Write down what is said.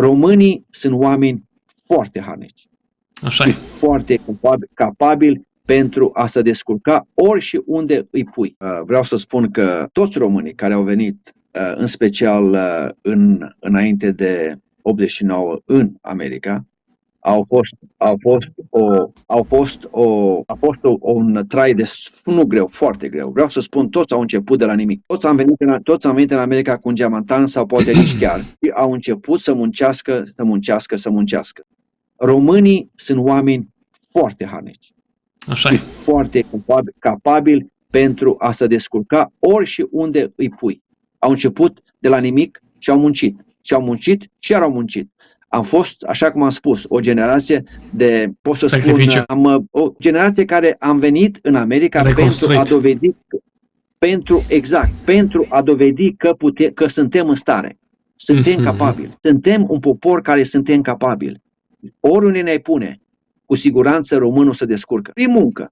Românii sunt oameni foarte harnici Așa și e. foarte capabili pentru a se descurca ori și unde îi pui. Vreau să spun că toți românii care au venit, în special înainte de 89 în America, a fost un trai nu greu, foarte greu. Vreau să spun, toți au început de la nimic. Toți am venit în America cu un geamantan sau poate nici chiar și au început să muncească. Românii sunt oameni foarte harnici Așa și e. foarte capabili pentru a se descurca ori și unde îi pui. Au început de la nimic și au muncit. Și au muncit și iar au muncit. Am fost, așa cum am spus, o generație de, pot să sacrificiu. spun, o generație care am venit în America pentru a dovedi că suntem în stare. Suntem capabili. Suntem un popor care suntem capabili. Oriunde ne pune, cu siguranță românul se descurcă. Prin muncă.